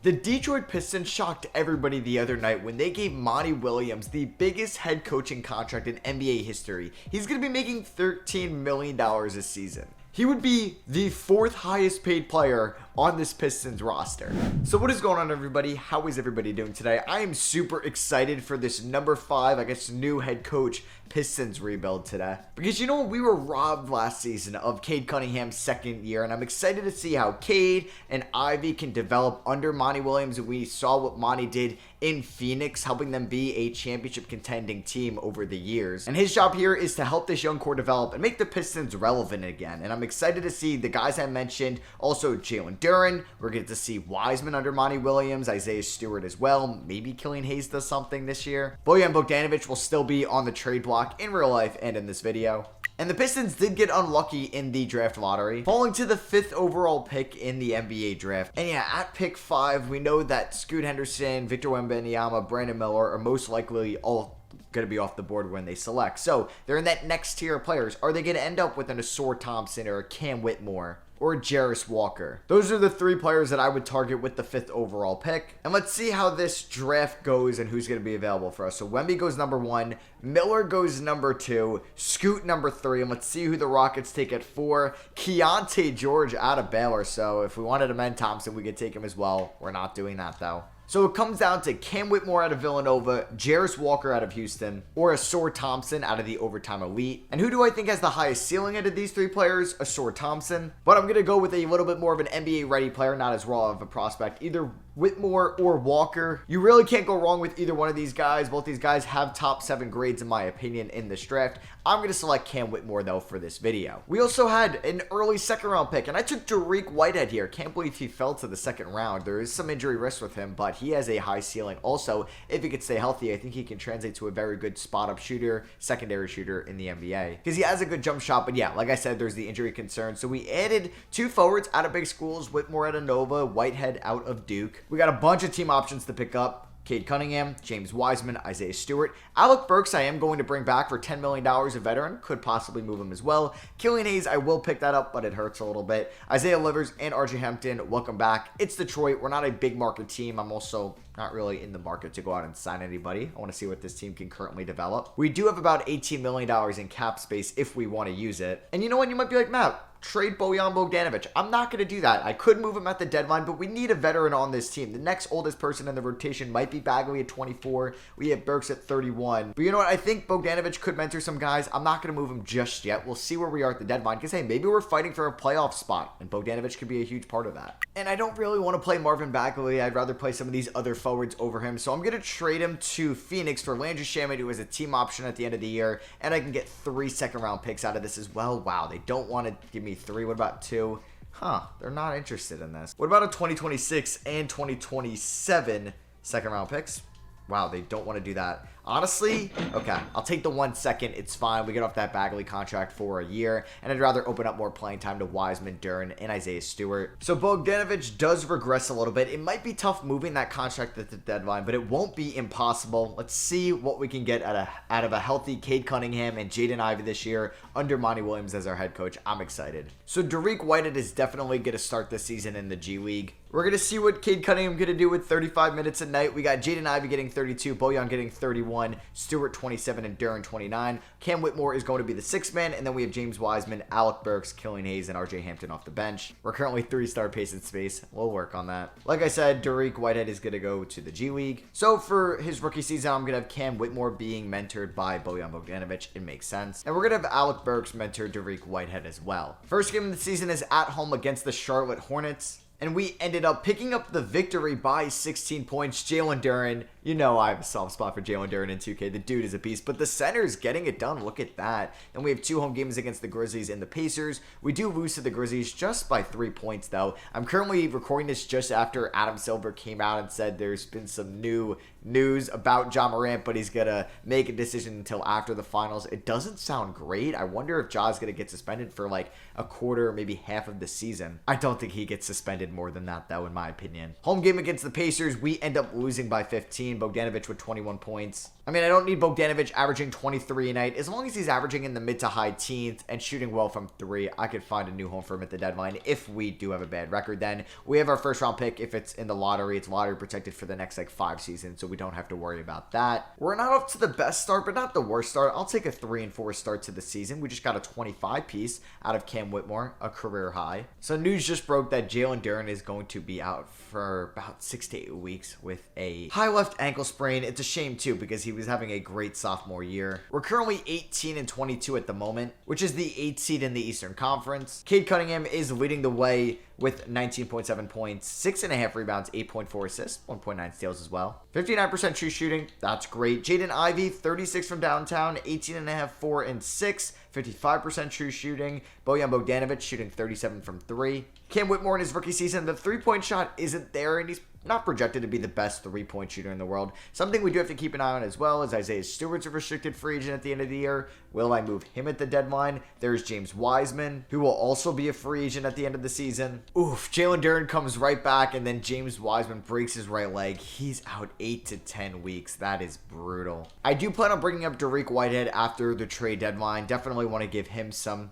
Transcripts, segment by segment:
The Detroit Pistons shocked everybody the other night when they gave Monty Williams the biggest head coaching contract in NBA history. He's going to be making $13 million this season. He would be the fourth highest paid player on this Pistons roster. So what is going on, everybody? How is everybody doing today? I am super excited for this number 5, I guess, new head coach Pistons rebuild today. Because you know what? We were robbed last season of Cade Cunningham's second year, and I'm excited to see how Cade and Ivy can develop under Monty Williams. We saw what Monty did in Phoenix, helping them be a championship contending team over the years. And his job here is to help this young core develop and make the Pistons relevant again. And I'm excited to see the guys I mentioned, also Jalen Duren. We're going to see Wiseman under Monty Williams, Isaiah Stewart as well. Maybe Killian Hayes does something this year. Bojan Bogdanovic will still be on the trade block in real life and in this video. And the Pistons did get unlucky in the draft lottery, falling to the 5th overall pick in the NBA draft. And yeah, at pick 5, we know that Scoot Henderson, Victor Wembanyama, Brandon Miller are most likely all going to be off the board when they select. So they're in that next tier of players. Are they going to end up with an Ausar Thompson or a Cam Whitmore or Jarris Walker? Those are the 3 players that I would target with the 5th overall pick. And let's see how this draft goes and who's going to be available for us. So Wemby goes number 1, Miller goes number 2, Scoot number 3, and let's see who the Rockets take at 4. Keontae George out of Baylor. So if we wanted to amend Thompson, we could take him as well. We're not doing that though. So it comes down to Cam Whitmore out of Villanova, Jarris Walker out of Houston, or Ausar Thompson out of the Overtime Elite. And who do I think has the highest ceiling out of these 3 players? Ausar Thompson. But I'm going to go with a little bit more of an NBA-ready player, not as raw of a prospect. Either Whitmore or Walker. You really can't go wrong with either one of these guys. Both these guys have top 7 grades in my opinion in this draft. I'm going to select Cam Whitmore though for this video. We also had an early 2nd round pick, and I took Dariq Whitehead here. Can't believe he fell to the 2nd round. There is some injury risk with him, but he has a high ceiling. Also, if he could stay healthy, I think he can translate to a very good spot-up shooter, secondary shooter in the NBA. Because he has a good jump shot, but yeah, like I said, there's the injury concern. So we added 2 forwards out of big schools, Whitmore out of Nova, Whitehead out of Duke. We got a bunch of team options to pick up. Cade Cunningham, James Wiseman, Isaiah Stewart. Alec Burks I am going to bring back for $10 million, a veteran. Could possibly move him as well. Killian Hayes, I will pick that up, but it hurts a little bit. Isaiah Livers and RJ Hampton, welcome back. It's Detroit. We're not a big market team. I'm also not really in the market to go out and sign anybody. I want to see what this team can currently develop. We do have about $18 million in cap space if we want to use it. And you know what? You might be like, Matt, trade Bojan Bogdanovic. I'm not going to do that. I could move him at the deadline, but we need a veteran on this team. The next oldest person in the rotation might be Bagley at 24. We have Burks at 31. But you know what? I think Bogdanovic could mentor some guys. I'm not going to move him just yet. We'll see where we are at the deadline because, hey, maybe we're fighting for a playoff spot, and Bogdanovic could be a huge part of that. And I don't really want to play Marvin Bagley. I'd rather play some of these other forwards over him. So I'm going to trade him to Phoenix for Landry Shamet, who is a team option at the end of the year, and I can get 3 second-round picks out of this as well. Wow, they don't want to give me 3. What about 2? Huh, they're not interested in this. What about a 2026 and 2027 second-round picks? Wow, they don't want to do that. Honestly, okay, I'll take the 1 second. It's fine. We get off that Bagley contract for a year, and I'd rather open up more playing time to Wiseman, Duren, and Isaiah Stewart. So Bogdanovic does regress a little bit. It might be tough moving that contract at the deadline, but it won't be impossible. Let's see what we can get out of a healthy Cade Cunningham and Jaden Ivey this year under Monty Williams as our head coach. I'm excited. So Dariq Whitehead is definitely going to start this season in the G League. We're going to see what Cade Cunningham going to do with 35 minutes a night. We got Jaden Ivey getting 32, Bojan getting 31, Stewart 27, and Duren 29. Cam Whitmore is going to be the 6th man, and then we have James Wiseman, Alec Burks, Killian Hayes, and RJ Hampton off the bench. We're currently 3-star pace and space. We'll work on that. Like I said, Dariq Whitehead is going to go to the G League. So for his rookie season, I'm going to have Cam Whitmore being mentored by Bojan Bogdanovic. It makes sense. And we're going to have Alec Burks mentor Dariq Whitehead as well. First game of the season is at home against the Charlotte Hornets. And we ended up picking up the victory by 16 points. Jalen Duren, you know I have a soft spot for Jalen Duren in 2K. The dude is a beast, but the center's getting it done. Look at that. Then we have 2 home games against the Grizzlies and the Pacers. We do lose to the Grizzlies just by 3 points, though. I'm currently recording this just after Adam Silver came out and said there's been some new news about Ja Morant, but he's going to make a decision until after the finals. It doesn't sound great. I wonder if Ja's going to get suspended for like a quarter, maybe half of the season. I don't think he gets suspended more than that, though, in my opinion. Home game against the Pacers, we end up losing by 15. and Bogdanovic with 21 points. I mean, I don't need Bogdanovic averaging 23 a night. As long as he's averaging in the mid to high teens and shooting well from three, I could find a new home for him at the deadline if we do have a bad record. Then we have our first round pick. If it's in the lottery, it's lottery protected for the next like 5 seasons, so we don't have to worry about that. We're not up to the best start, but not the worst start. I'll take a 3-4 start to the season. We just got a 25 piece out of Cam Whitmore, a career high. So news just broke that Jalen Duren is going to be out for about 6 to 8 weeks with a high left ankle sprain. It's a shame too because he was having a great sophomore year. We're currently 18-22 at the moment, which is the 8th seed in the Eastern Conference. Cade Cunningham is leading the way with 19.7 points, 6.5 rebounds, 8.4 assists, 1.9 steals as well. 59% true shooting, that's great. Jaden Ivey, 36 from downtown, 18.5, 4, and 6, 55% true shooting. Bojan Bogdanovic shooting 37 from 3. Cam Whitmore in his rookie season, the three-point shot isn't there, and he's not projected to be the best three-point shooter in the world. Something we do have to keep an eye on as well is Isaiah Stewart's a restricted free agent at the end of the year. Will I move him at the deadline? There's James Wiseman, who will also be a free agent at the end of the season. Oof, Jalen Duren comes right back, and then James Wiseman breaks his right leg. He's out 8 to 10 weeks. That is brutal. I do plan on bringing up Dariq Whitehead after the trade deadline. Definitely want to give him some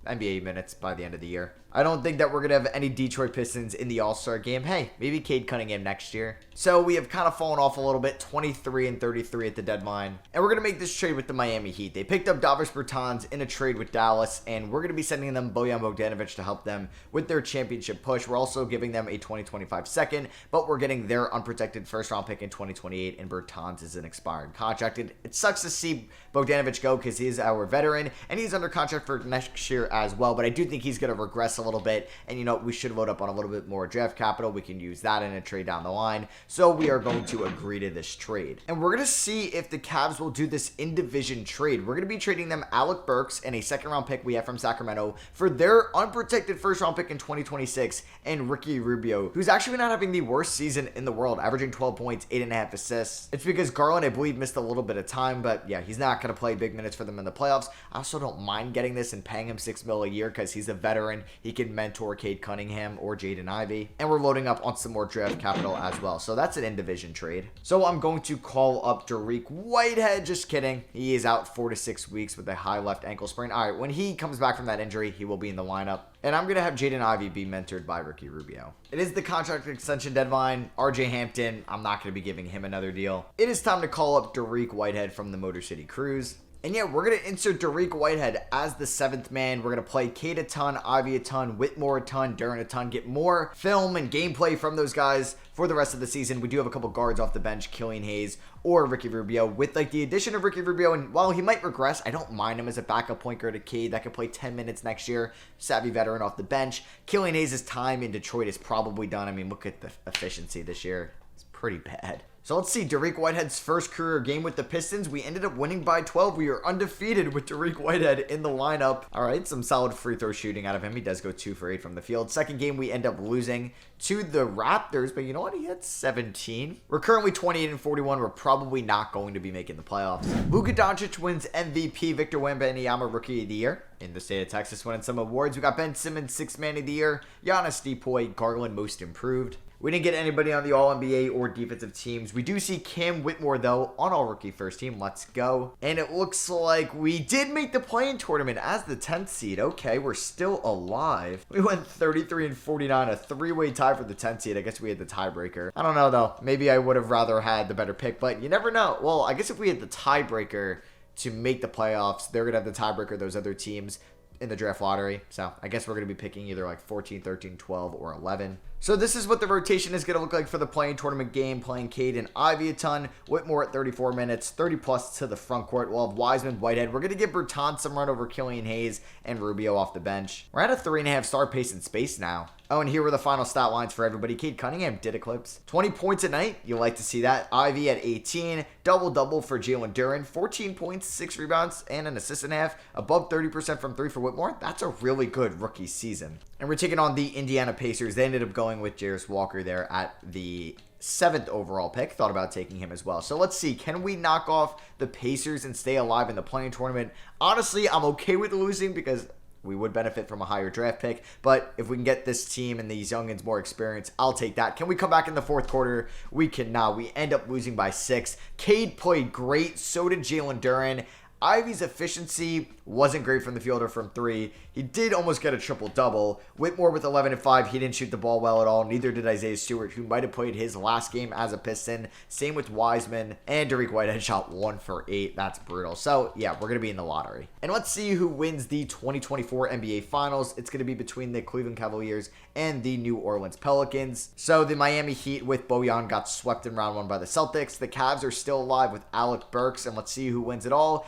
NBA minutes by the end of the year. I don't think that we're going to have any Detroit Pistons in the All-Star game. Hey, maybe Cade Cunningham next year. So we have kind of fallen off a little bit, 23-33 at the deadline. And we're going to make this trade with the Miami Heat. They picked up Davis Bertans in a trade with Dallas, and we're going to be sending them Bojan Bogdanovic to help them with their championship push. We're also giving them a 2025 second, but we're getting their unprotected first-round pick in 2028, and Bertans is an expired contract. It sucks to see Bogdanovic go because he's our veteran, and he's under contract for next year as well, but I do think he's going to regress a little bit, and you know, we should load up on a little bit more draft capital. We can use that in a trade down the line. So we are going to agree to this trade, and we're going to see if the Cavs will do this in division trade. We're going to be trading them Alec Burks and a second round pick we have from Sacramento for their unprotected first round pick in 2026 and Ricky Rubio, who's actually not having the worst season in the world, averaging 12 points, 8.5 assists. It's because Garland, I believe, missed a little bit of time, but yeah, he's not going to play big minutes for them in the playoffs. I also don't mind getting this and paying him $6 million a year because he's a veteran. He can mentor Cade Cunningham or Jaden Ivey, and we're loading up on some more draft capital as well. So that's an in-division trade. So I'm going to call up Dariq Whitehead. Just kidding. He is out 4 to 6 weeks with a high left ankle sprain. All right, when he comes back from that injury, he will be in the lineup. And I'm going to have Jaden Ivey be mentored by Ricky Rubio. It is the contract extension deadline. RJ Hampton, I'm not going to be giving him another deal. It is time to call up Dariq Whitehead from the Motor City Cruise. And yeah, we're going to insert Dariq Whitehead as the 7th man. We're going to play Cade a ton, Ivy a ton, Whitmore a ton, Duren a ton, get more film and gameplay from those guys for the rest of the season. We do have a couple guards off the bench, Killian Hayes or Ricky Rubio. With like the addition of Ricky Rubio, and while he might regress, I don't mind him as a backup point guard to Cade that could play 10 minutes next year. Savvy veteran off the bench. Killian Hayes' time in Detroit is probably done. I mean, look at the efficiency this year. It's pretty bad. So let's see, Dariq Whitehead's first career game with the Pistons. We ended up winning by 12. We are undefeated with Dariq Whitehead in the lineup. All right, some solid free throw shooting out of him. He does go 2 for 8 from the field. Second game, we end up losing to the Raptors, but you know what? He had 17. We're currently 28-41. We're probably not going to be making the playoffs. Luka Doncic wins MVP. Victor Wembanyama Rookie of the Year in the state of Texas, winning some awards. We got Ben Simmons 6th Man of the Year. Giannis Depoy Garland Most Improved. We didn't get anybody on the All-NBA or defensive teams. We do see Cam Whitmore, though, on our rookie first team. Let's go. And it looks like we did make the play-in tournament as the 10th seed. Okay, we're still alive. We went 33-49, a 3-way tie for the 10th seed. I guess we had the tiebreaker. I don't know, though. Maybe I would have rather had the better pick, but you never know. Well, I guess if we had the tiebreaker to make the playoffs, they're going to have the tiebreaker, those other teams, in the draft lottery. So I guess we're going to be picking either like 14, 13, 12, or 11. So this is what the rotation is going to look like for the play-in tournament game. Playing Cade and Ivy a ton. Whitmore at 34 minutes. 30 plus to the front court. We'll have Wiseman, Whitehead. We're going to give Bertans some run over Killian Hayes and Rubio off the bench. We're at a 3.5 star pace in space now. Oh, and here were the final stat lines for everybody. Cade Cunningham did eclipse. 20 points a night. You like to see that. Ivy at 18. Double-double for Jalen Duren. 14 points, 6 rebounds, and an assist and a half. Above 30% from 3 for Whitmore. That's a really good rookie season. And we're taking on the Indiana Pacers. They ended up going with Jarris Walker there at the 7th overall pick. Thought about taking him as well. So let's see. Can we knock off the Pacers and stay alive in the play-in tournament? Honestly, I'm okay with losing because we would benefit from a higher draft pick. But if we can get this team and these youngins more experience, I'll take that. Can we come back in the fourth quarter? We cannot. We end up losing by 6. Cade played great. So did Jalen Duren. Ivy's efficiency wasn't great from the field or from 3. He did almost get a triple-double. Whitmore with 11 and 5. He didn't shoot the ball well at all. Neither did Isaiah Stewart, who might have played his last game as a Piston. Same with Wiseman. And Derek Whitehead shot 1 for 8. That's brutal. So, yeah, we're going to be in the lottery. And let's see who wins the 2024 NBA Finals. It's going to be between the Cleveland Cavaliers and the New Orleans Pelicans. So, the Miami Heat with Bojan got swept in round 1 by the Celtics. The Cavs are still alive with Alec Burks. And let's see who wins it all.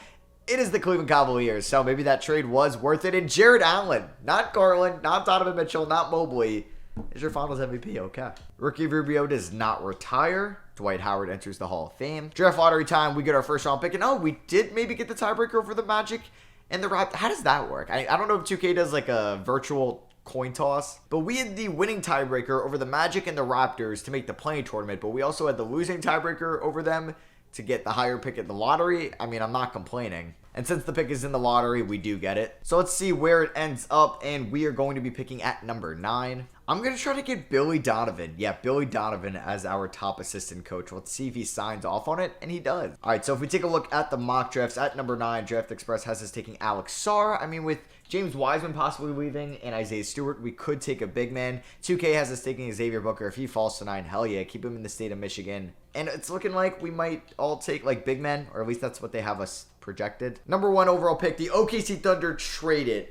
It is the Cleveland Cavaliers, so maybe that trade was worth it. And Jared Allen, not Garland, not Donovan Mitchell, not Mobley, is your Finals MVP. Okay. Ricky Rubio does not retire. Dwight Howard enters the Hall of Fame. Draft lottery time, we get our first round pick. And we did maybe get the tiebreaker over the Magic and the Raptors. How does that work? I don't know if 2K does like a virtual coin toss, but we had the winning tiebreaker over the Magic and the Raptors to make the playing tournament, but we also had the losing tiebreaker over them to get the higher pick in the lottery. I mean, I'm not complaining. And since the pick is in the lottery, we do get it. So let's see where it ends up, and we are going to be picking at number 9. I'm going to try to get Billy Donovan. Yeah, Billy Donovan as our top assistant coach. Let's see if he signs off on it, and he does. All right, so if we take a look at the mock drafts, at number 9, Draft Express has us taking Alex Sarr. I mean, with James Wiseman possibly leaving and Isaiah Stewart, we could take a big man. 2K has us taking Xavier Booker. If he falls to 9, hell yeah, keep him in the state of Michigan. And it's looking like we might all take like big men, or at least that's what they have us projected. Number 1 overall pick, the OKC Thunder traded.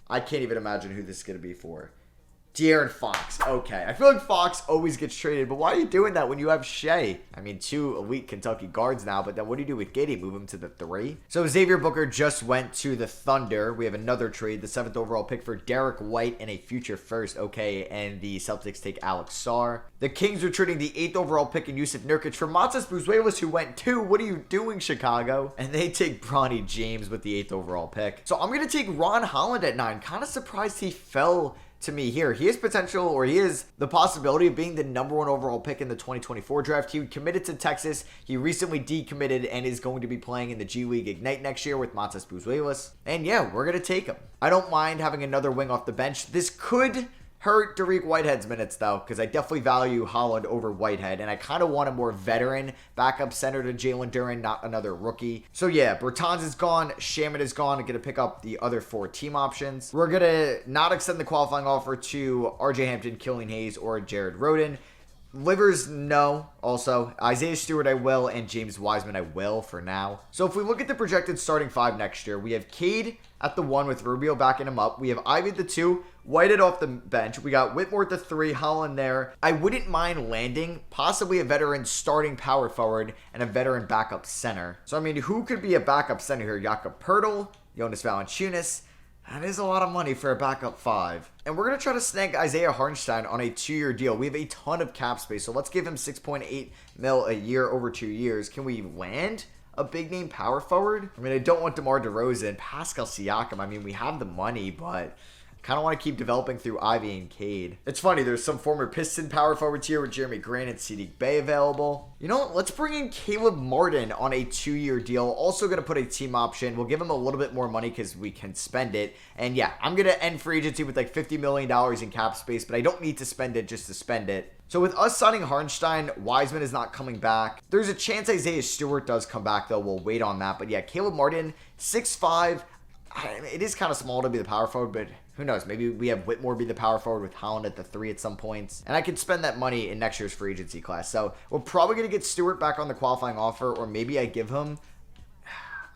I can't even imagine who this is going to be for. De'Aaron Fox. Okay. I feel like Fox always gets traded, but why are you doing that when you have Shea? I mean, 2 elite Kentucky guards now, but then what do you do with Giddey? Move him to the 3? So Xavier Booker just went to the Thunder. We have another trade, the 7th overall pick for Derek White and a future first. Okay, and the Celtics take Alex Sarr. The Kings are trading the 8th overall pick in Yusuf Nurkic for Matas Buzuelos, who went 2. What are you doing, Chicago? And they take Bronny James with the 8th overall pick. So I'm going to take Ron Holland at 9. Kind of surprised he fell to me here. He has potential, or he is the possibility of being the number 1 overall pick in the 2024 draft. He committed to Texas. He recently decommitted and is going to be playing in the G League Ignite next year with Matas Buzuelos. And yeah, we're going to take him. I don't mind having another wing off the bench. This could hurt Derek Whitehead's minutes, though, because I definitely value Holland over Whitehead, and I kind of want a more veteran backup center to Jalen Duren, not another rookie. So yeah, Bertans is gone, Shaman is gone. I'm going to pick up the other 4 team options. We're going to not extend the qualifying offer to RJ Hampton, Killian Hayes, or Jared Rhoden. Livers, no. Also, Isaiah Stewart, I will, and James Wiseman, I will for now. So if we look at the projected starting 5 next year, we have Cade at the 1 with Rubio backing him up. We have Ivy at the 2, Whitehead off the bench. We got Whitmore at the 3, Holland there. I wouldn't mind landing possibly a veteran starting power forward and a veteran backup center. So, I mean, who could be a backup center here? Jakob Poeltl, Jonas Valanciunas. That is a lot of money for a backup 5. And we're going to try to snag Isaiah Hartenstein on a 2-year deal. We have a ton of cap space, so let's give him $6.8 mil a year over 2 years. Can we land a big name power forward? I mean, I don't want DeMar DeRozan, Pascal Siakam. I mean, we have the money, but kind of want to keep developing through Ivy and Cade. It's funny, there's some former Piston power forwards here with Jeremy Grant and Sadiq Bey available. You know what? Let's bring in Caleb Martin on a 2-year deal. Also going to put a team option. We'll give him a little bit more money because we can spend it. And yeah, I'm going to end free agency with like $50 million in cap space, but I don't need to spend it just to spend it. So with us signing Hartenstein, Wiseman is not coming back. There's a chance Isaiah Stewart does come back, though. We'll wait on that. But yeah, Caleb Martin, 6'5". It is kind of small to be the power forward, but who knows? Maybe we have Whitmore be the power forward with Holland at the 3 at some points. And I could spend that money in next year's free agency class. So we're probably going to get Stewart back on the qualifying offer, or maybe I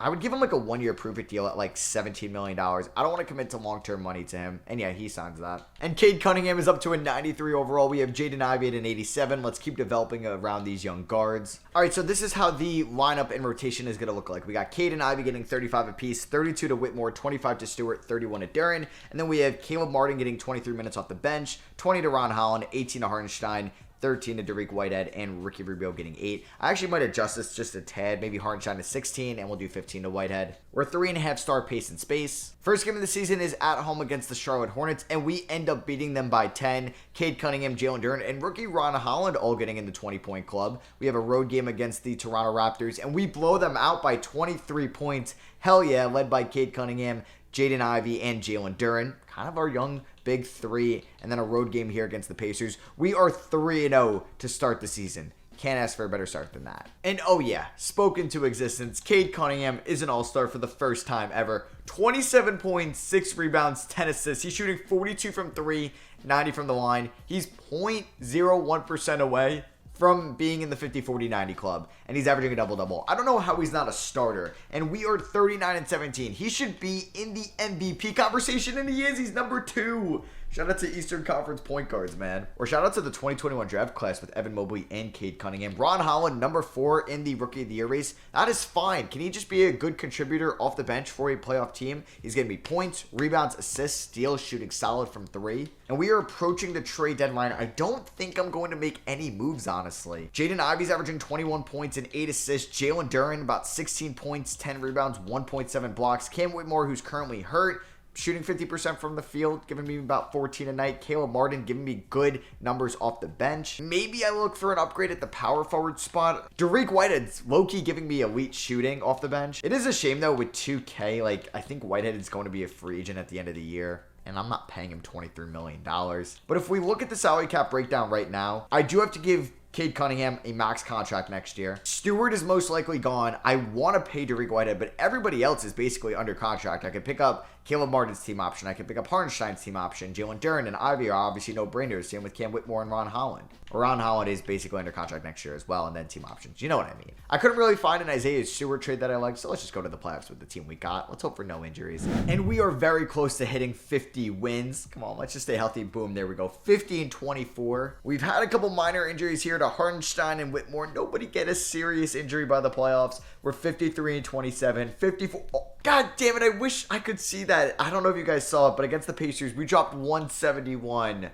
would give him like a 1-year prove-it deal at like $17 million. I don't want to commit to long-term money to him. And yeah, he signs that. And Cade Cunningham is up to a 93 overall. We have Jaden Ivey at an 87. Let's keep developing around these young guards. All right, so this is how the lineup and rotation is going to look like. We got Cade and Ivey getting 35 apiece, 32 to Whitmore, 25 to Stewart, 31 to Duren. And then we have Caleb Martin getting 23 minutes off the bench, 20 to Ron Holland, 18 to Hartenstein, 13 to Derek Whitehead, and Ricky Rubio getting 8. I actually might adjust this just a tad. Maybe Hartenstein to 16, and we'll do 15 to Whitehead. We're 3.5 star pace and space. First game of the season is at home against the Charlotte Hornets, and we end up beating them by 10. Cade Cunningham, Jalen Duren, and rookie Ron Holland all getting in the 20-point club. We have a road game against the Toronto Raptors, and we blow them out by 23 points. Hell yeah, led by Cade Cunningham, Jaden Ivey, and Jalen Duren. Kind of our young big three. And then a road game here against the Pacers. We are 3-0 to start the season. Can't ask for a better start than that. And oh yeah, spoken to existence, Cade Cunningham is an all-star for the first time ever. 27 points, 6 rebounds, 10 assists. He's shooting 42 from 3, 90 from the line. He's 0.01% away from being in the 50-40-90 club, and he's averaging a double-double. I don't know how he's not a starter, and we are 39-17. He should be in the MVP conversation, and he is. He's number 2. Shout out to Eastern Conference point guards, man. Or shout out to the 2021 draft class with Evan Mobley and Cade Cunningham. Ron Holland, number 4 in the Rookie of the Year race. That is fine. Can he just be a good contributor off the bench for a playoff team? He's going to be points, rebounds, assists, steals, shooting solid from 3. And we are approaching the trade deadline. I don't think I'm going to make any moves, honestly. Jaden Ivey's averaging 21 points and 8 assists. Jalen Duren, about 16 points, 10 rebounds, 1.7 blocks. Cam Whitmore, who's currently hurt, shooting 50% from the field, giving me about 14 a night. Caleb Martin giving me good numbers off the bench. Maybe I look for an upgrade at the power forward spot. Dariq Whitehead's low-key giving me elite shooting off the bench. It is a shame, though, with 2K. Like, I think Whitehead is going to be a free agent at the end of the year, and I'm not paying him $23 million. But if we look at the salary cap breakdown right now, I do have to give Cade Cunningham a max contract next year. Stewart is most likely gone. I want to pay Dariq Whitehead, but everybody else is basically under contract. I could pick up Caleb Martin's team option. I could pick up Hartenstein's team option. Jalen Duren and Ivy are obviously no-brainers. Same with Cam Whitmore and Ron Holland. Ron Holland is basically under contract next year as well, and then team options. You know what I mean. I couldn't really find an Isaiah Stewart trade that I liked, so let's just go to the playoffs with the team we got. Let's hope for no injuries. And we are very close to hitting 50 wins. Come on, let's just stay healthy. Boom, there we go. 50-24. We've had a couple minor injuries here to Hartenstein and Whitmore. Nobody get a serious injury by the playoffs. We're 53-27. 54. Oh, God damn it, I wish I could see that. I don't know if you guys saw it, but against the Pacers, we dropped 171.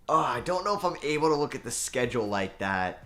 Oh, I don't know if I'm able to look at the schedule like that.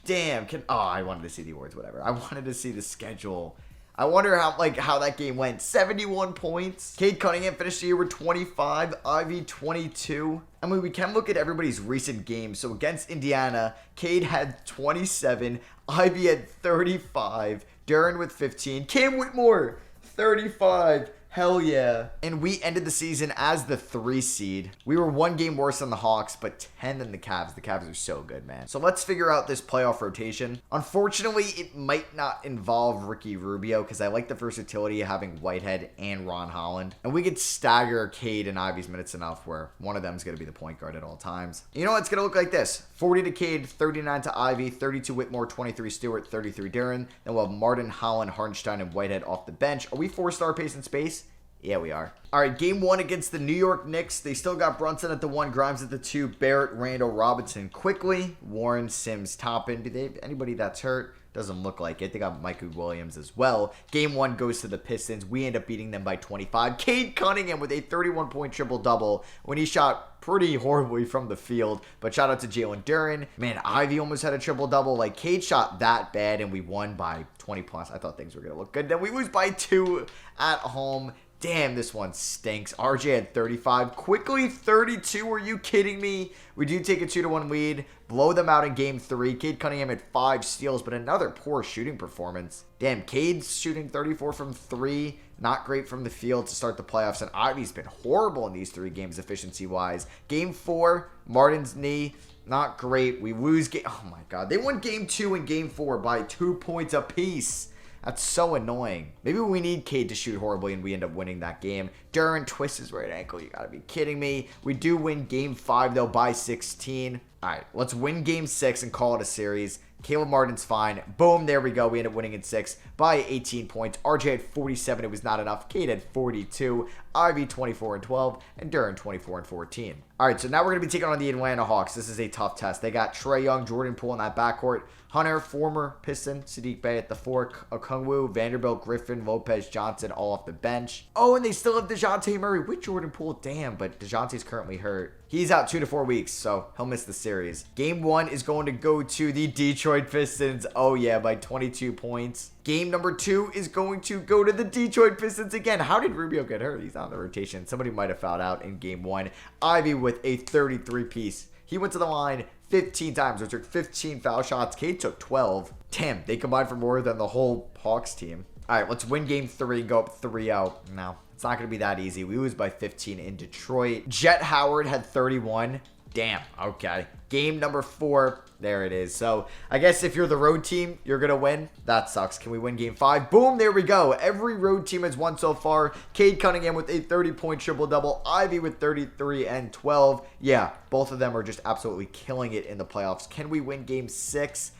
Damn. I wanted to see the awards, whatever. I wanted to see the schedule. I wonder how that game went. 71 points. Cade Cunningham finished the year with 25. Ivy 22. I mean, we can look at everybody's recent games. So against Indiana, Cade had 27. Ivy had 35. Duren with 15. Cam Whitmore 35. Hell yeah. And we ended the season as the 3 seed. We were 1 game worse than the Hawks, but 10 than the Cavs. The Cavs are so good, man. So let's figure out this playoff rotation. Unfortunately, it might not involve Ricky Rubio because I like the versatility of having Whitehead and Ron Holland. And we could stagger Cade and Ivy's minutes enough where one of them is going to be the point guard at all times. You know what? It's going to look like this. 40 to Cade, 39 to Ivy, 32 Whitmore, 23 Stewart, 33 Duren. Then we'll have Martin, Holland, Hartenstein, and Whitehead off the bench. Are we 4-star pace and space? Yeah, we are. All right, game 1 against the New York Knicks. They still got Brunson at the 1, Grimes at the 2, Barrett, Randall, Robinson quickly, Warren, Sims, Toppin. Do they have anybody that's hurt? Doesn't look like it. They got Michael Williams as well. Game 1 goes to the Pistons. We end up beating them by 25. Cade Cunningham with a 31-point triple-double when he shot pretty horribly from the field. But shout out to Jalen Duren. Man, Ivy almost had a triple-double. Like, Cade shot that bad, and we won by 20+. I thought things were going to look good. Then we lose by 2 at home. Damn, this one stinks. RJ had 35. Quickly 32. Are you kidding me? We do take a 2-1 lead. Blow them out in game 3. Cade Cunningham had 5 steals, but another poor shooting performance. Damn, Cade's shooting 34 from 3. Not great from the field to start the playoffs. And Ivy's been horrible in these 3 games efficiency-wise. Game 4, Martin's knee. Not great. We lose game. Oh, my God. They won game 2 and game 4 by 2 points apiece. That's so annoying. Maybe we need Cade to shoot horribly and we end up winning that game. Duren twists his right ankle. You gotta be kidding me. We do win game 5 though by 16. All right, let's win game 6 and call it a series. Caleb Martin's fine. Boom, there we go. We end up winning in 6 by 18 points. RJ had 47. It was not enough. Cade had 42. Ivy 24-12. And Duren 24-14. All right, so now we're going to be taking on the Atlanta Hawks. This is a tough test. They got Trae Young, Jordan Poole in that backcourt. Hunter, former Piston, Sadiq Bey at the 4, Okongwu, Vanderbilt, Griffin, Lopez, Johnson, all off the bench. Oh, and they still have DeJounte Murray with Jordan Poole. Damn, but DeJounte's currently hurt. He's out 2 to 4 weeks, so he'll miss the series. Game 1 is going to go to the Detroit Pistons. Oh, yeah, by 22 points. Game number 2 is going to go to the Detroit Pistons again. How did Rubio get hurt? He's on the rotation. Somebody might have fouled out in game 1. Ivy with a 33-piece. He went to the line 15 times, or took 15 foul shots. Cade took 12. Damn, they combined for more than the whole Hawks team. All right, let's win game 3, go up 3-0. No, it's not going to be that easy. We lose by 15 in Detroit. Jet Howard had 31. Damn, okay. Game number 4, there it is. So, I guess if you're the road team, you're going to win. That sucks. Can we win game 5? Boom, there we go. Every road team has won so far. Cade Cunningham with a 30-point triple-double. Ivy with 33 and 12. Yeah, both of them are just absolutely killing it in the playoffs. Can we win game 6?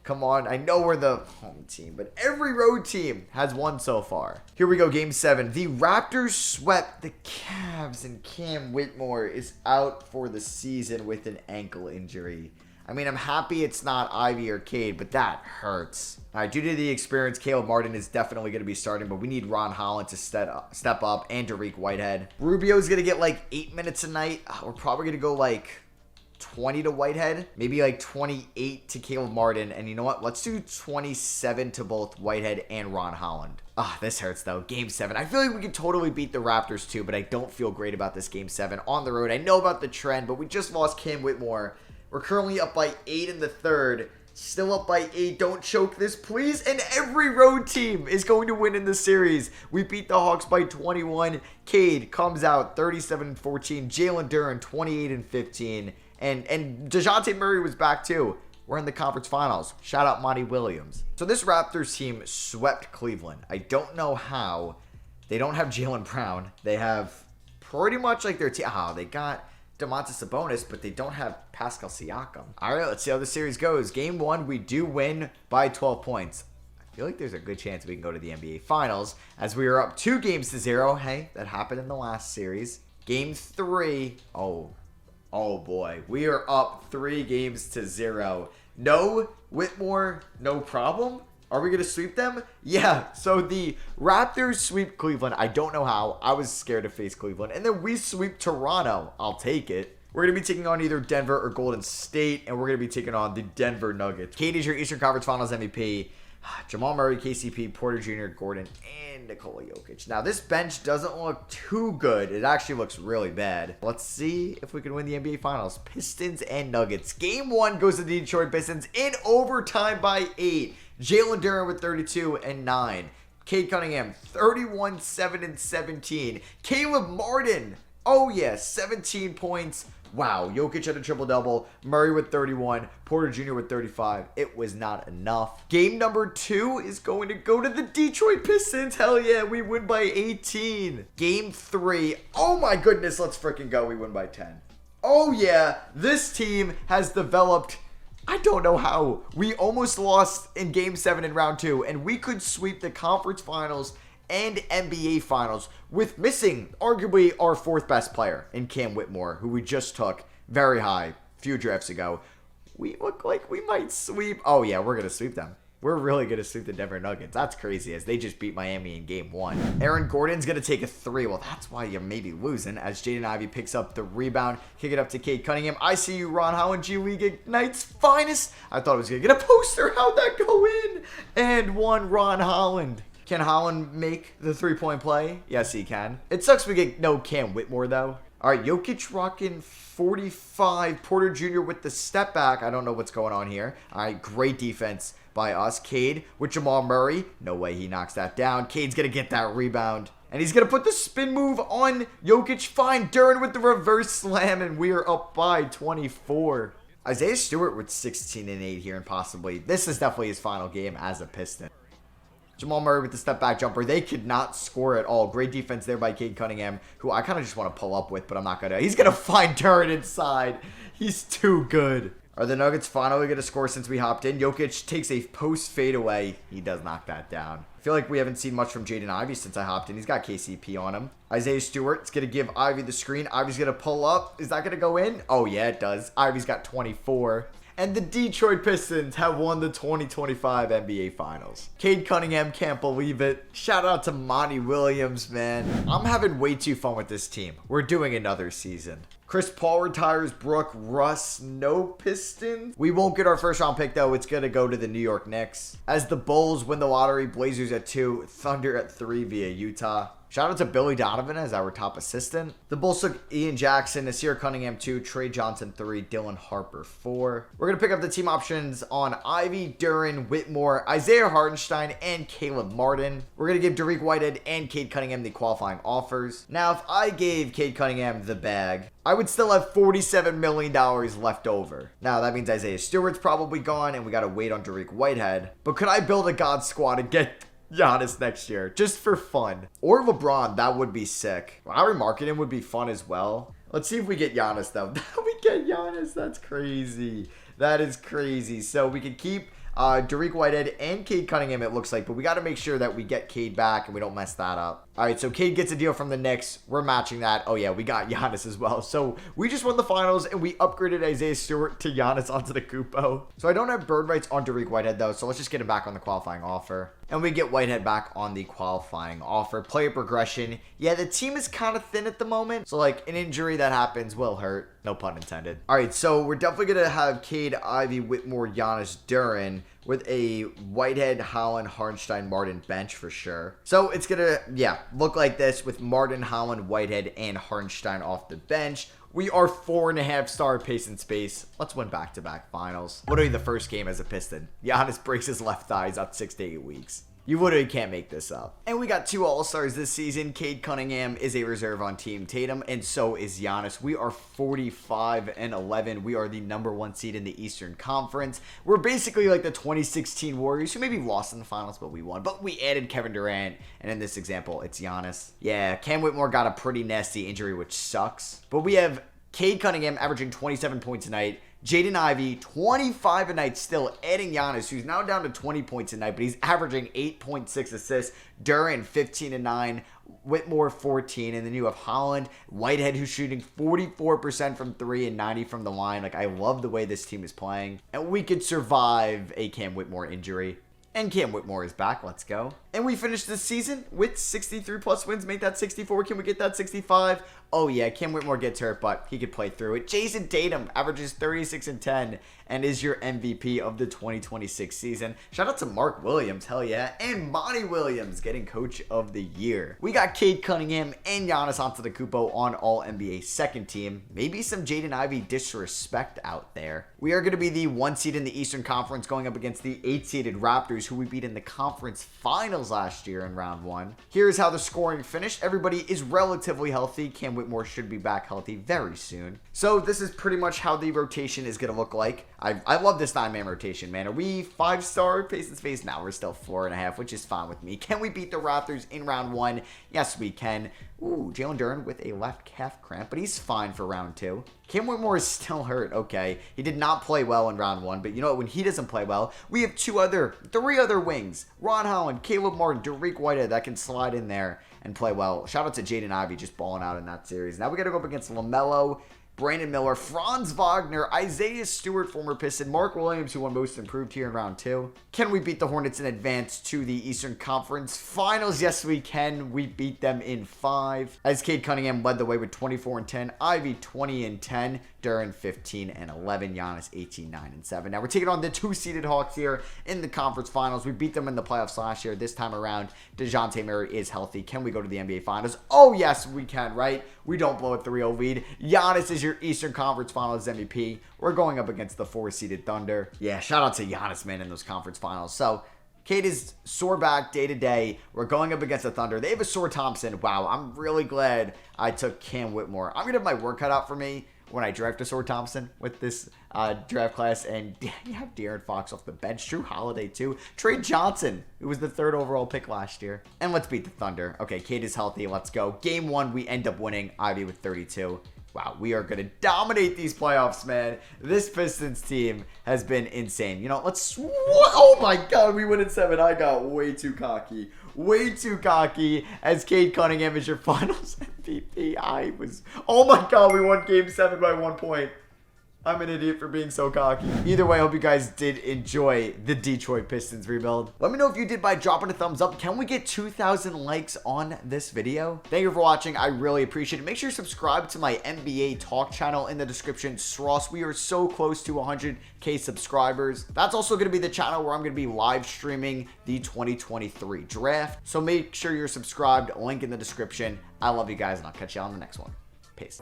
Come on, I know we're the home team, but every road team has won so far. Here we go, game 7. The Raptors swept the Cavs, and Cam Whitmore is out for the season with an ankle injury. I mean, I'm happy it's not Ivy or Cade, but that hurts. All right, due to the experience, Caleb Martin is definitely going to be starting, but we need Ron Holland to step up, and Derek Whitehead. Rubio's going to get like 8 minutes a night. We're probably going to go like 20 to Whitehead, maybe like 28 to Caleb Martin, and you know what? Let's do 27 to both Whitehead and Ron Holland. This hurts though. Game 7. I feel like we could totally beat the Raptors too, but I don't feel great about this game 7 on the road. I know about the trend, but we just lost Cam Whitmore. We're currently up by 8 in the third. Still up by 8. Don't choke this, please. And every road team is going to win in the series. We beat the Hawks by 21. Cade comes out 37-14. Jalen Duren 28-15. And DeJounte Murray was back too. We're in the conference finals. Shout out Monty Williams. So this Raptors team swept Cleveland. I don't know how. They don't have Jaylen Brown. They have pretty much like their team. They got Domantas Sabonis, but they don't have Pascal Siakam. All right, let's see how the series goes. Game 1, we do win by 12 points. I feel like there's a good chance we can go to the NBA Finals as we are up 2-0. Hey, that happened in the last series. Game 3. Oh boy, we are up 3-0. No Whitmore, no problem. Are we going to sweep them? Yeah, so the Raptors sweep Cleveland. I don't know how. I was scared to face Cleveland. And then we sweep Toronto. I'll take it. We're going to be taking on either Denver or Golden State, and we're going to be taking on the Denver Nuggets. Cade is your Eastern Conference Finals MVP. Jamal Murray, KCP, Porter Jr., Gordon, and Nikola Jokic. Now, this bench doesn't look too good. It actually looks really bad. Let's see if we can win the NBA Finals. Pistons and Nuggets. Game 1 goes to the Detroit Pistons in overtime by 8. Jalen Duren with 32 and 9. Cade Cunningham, 31, 7, and 17. Caleb Martin, 17 points. Wow, Jokic had a triple-double. Murray with 31. Porter Jr. with 35. It was not enough. Game number 2 is going to go to the Detroit Pistons. Hell yeah, we win by 18. Game 3. Oh my goodness, let's freaking go. We win by 10. Oh yeah, this team has developed. I don't know how. We almost lost in Game 7 in round 2, and we could sweep the conference finals and NBA Finals with missing arguably our 4th best player in Cam Whitmore, who we just took very high a few drafts ago. We look like we might sweep. Oh yeah, we're going to sweep them. We're really going to sweep the Denver Nuggets. That's crazy as they just beat Miami in Game 1. Aaron Gordon's going to take a 3. Well, that's why you're maybe losing as Jaden Ivey picks up the rebound. Kick it up to Cade Cunningham. I see you, Ron Holland, G League Ignite's finest. I thought I was going to get a poster. How'd that go in? And one Ron Holland. Can Holland make the 3-point play? Yes, he can. It sucks we get no Cam Whitmore, though. All right, Jokic rocking 45. Porter Jr. with the step back. I don't know what's going on here. All right, great defense by us. Cade with Jamal Murray. No way he knocks that down. Cade's going to get that rebound. And he's going to put the spin move on Jokic. Fine. Duren with the reverse slam, and we are up by 24. Isaiah Stewart with 16 and 8 here, and possibly this is definitely his final game as a Piston. Jamal Murray with the step back jumper. They could not score at all. Great defense there by Cade Cunningham, who I kind of just want to pull up with, but I'm not going to. He's going to find Duren inside. He's too good. Are the Nuggets finally going to score since we hopped in? Jokic takes a post fadeaway. He does knock that down. I feel like we haven't seen much from Jaden Ivey since I hopped in. He's got KCP on him. Isaiah Stewart's going to give Ivey the screen. Ivey's going to pull up. Is that going to go in? Oh, yeah, it does. Ivey's got 24. And the Detroit Pistons have won the 2025 NBA Finals. Cade Cunningham can't believe it. Shout out to Monty Williams, man. I'm having way too fun with this team. We're doing another season. Chris Paul retires. Brooke, Russ, no Pistons. We won't get our first round pick though. It's going to go to the New York Knicks. As the Bulls win the lottery, Blazers at 2, Thunder at 3 via Utah. Shout out to Billy Donovan as our top assistant. The Bulls took Ian Jackson, Nasir Cunningham 2, Trey Johnson 3, Dylan Harper 4. We're going to pick up the team options on Ivy, Duren, Whitmore, Isaiah Hartenstein, and Caleb Martin. We're going to give Dariq Whitehead and Cade Cunningham the qualifying offers. Now, if I gave Cade Cunningham the bag, I would still have $47 million left over. Now, that means Isaiah Stewart's probably gone, and we got to wait on Dariq Whitehead. But could I build a God squad and get Giannis next year, just for fun? Or LeBron, that would be sick. Larry Marketing would be fun as well. Let's see if we get Giannis, though. We get Giannis. That's crazy. That is crazy. So we can keep Dariq Whitehead and Cade Cunningham, it looks like, but we got to make sure that we get Cade back and we don't mess that up. All right, so Cade gets a deal from the Knicks. We're matching that. Oh, yeah, we got Giannis as well. So we just won the finals, and we upgraded Isaiah Stewart to Giannis onto the Kupo. So I don't have bird rights on Dariq Whitehead, though, so let's just get him back on the qualifying offer. And we get Whitehead back on the qualifying offer. Player progression. Yeah, the team is kind of thin at the moment, so, like, an injury that happens will hurt. No pun intended. All right, so we're definitely going to have Cade, Ivy, Whitmore, Giannis, Duren with a Whitehead, Holland, Hartenstein, Martin bench for sure. So it's going to, yeah, look like this with Martin, Holland, Whitehead, and Hartenstein off the bench. We are 4.5-star pace and space. Let's win back-to-back finals. Literally the first game as a Piston. Giannis breaks his left thigh. He's out 6 to 8 weeks. You literally can't make this up. And we got 2 All-Stars this season. Cade Cunningham is a reserve on Team Tatum, and so is Giannis. We are 45-11. We are the #1 seed in the Eastern Conference. We're basically like the 2016 Warriors, who maybe lost in the finals, but we won. But we added Kevin Durant, and in this example, it's Giannis. Yeah, Cam Whitmore got a pretty nasty injury, which sucks. But we have Cade Cunningham averaging 27 points a night. Jaden Ivey, 25 a night still, adding Giannis, who's now down to 20 points a night, but he's averaging 8.6 assists. Duren, 15-9. Whitmore, 14. And then you have Holland, Whitehead, who's shooting 44% from 3 and 90 from the line. Like, I love the way this team is playing. And we could survive a Cam Whitmore injury. And Cam Whitmore is back. Let's go. And we finished this season with 63 plus wins. Make that 64. Can we get that 65? Oh, yeah. Cam Whitmore gets hurt, but he could play through it. Jason Tatum averages 36 and 10 and is your MVP of the 2026 season. Shout out to Mark Williams. Hell yeah. And Monty Williams getting Coach of the Year. We got Cade Cunningham and Giannis onto the Kupo on All-NBA second team. Maybe some Jaden Ivey disrespect out there. We are going to be the 1 seed in the Eastern Conference going up against the 8-seeded Raptors, who we beat in the conference finals last year in round 1. Here's how the scoring finished. Everybody is relatively healthy. Cam Whitmore should be back healthy very soon. So this is pretty much how the rotation is going to look like. I love this 9-man rotation, man. Are we 5-star pace and space? Now we're still 4.5, which is fine with me. Can we beat the Raptors in round 1? Yes, we can. Ooh, Jalen Duren with a left calf cramp, but he's fine for round 2. Cam Whitmore is still hurt. Okay, he did not play well in round 1, but you know what? When he doesn't play well, we have 3 other wings. Ron Holland, Caleb Martin, Dariq Whitehead that can slide in there and play well. Shout out to Jaden Ivey just balling out in that series. Now we got to go up against LaMelo, Brandon Miller, Franz Wagner, Isaiah Stewart, former Piston, Mark Williams, who won Most Improved here in round 2. Can we beat the Hornets and advance to the Eastern Conference Finals? Yes, we can. We beat them in 5. As Cade Cunningham led the way with 24 and 10, Ivy 20 and 10, Duren 15 and 11, Giannis 18, 9 and 7. Now we're taking on the 2-seeded Hawks here in the conference finals. We beat them in the playoffs last year. This time around, DeJounte Murray is healthy. Can we go to the NBA Finals? Oh, yes, we can, right? We don't blow a 3-0 lead. Giannis is your Eastern Conference Finals MVP. We're going up against the 4-seeded Thunder. Yeah, shout out to Giannis, man, in those conference finals. So Cade is sore back day to day. We're going up against the Thunder. They have a sore Thompson. Wow, I'm really glad I took Cam Whitmore. I'm going to have my work cut out for me when I draft a Sore Thompson with this draft class. And you have De'Aaron Fox off the bench. Drew Holiday, too. Trey Johnson, who was the 3rd overall pick last year. And let's beat the Thunder. Okay, Cade is healthy. Let's go. Game 1, we end up winning. Ivy with 32. Wow, we are going to dominate these playoffs, man. This Pistons team has been insane. You know, let's... Oh, my God, we win in 7. I got way too cocky. Way too cocky as Cade Cunningham is your finals MVP. Oh, my God, we won Game 7 by 1 point. I'm an idiot for being so cocky. Either way, I hope you guys did enjoy the Detroit Pistons rebuild. Let me know if you did by dropping a thumbs up. Can we get 2,000 likes on this video? Thank you for watching. I really appreciate it. Make sure you subscribe to my NBA Talk channel in the description. Sross, we are so close to 100K subscribers. That's also going to be the channel where I'm going to be live streaming the 2023 draft. So make sure you're subscribed. Link in the description. I love you guys, and I'll catch you on the next one. Peace.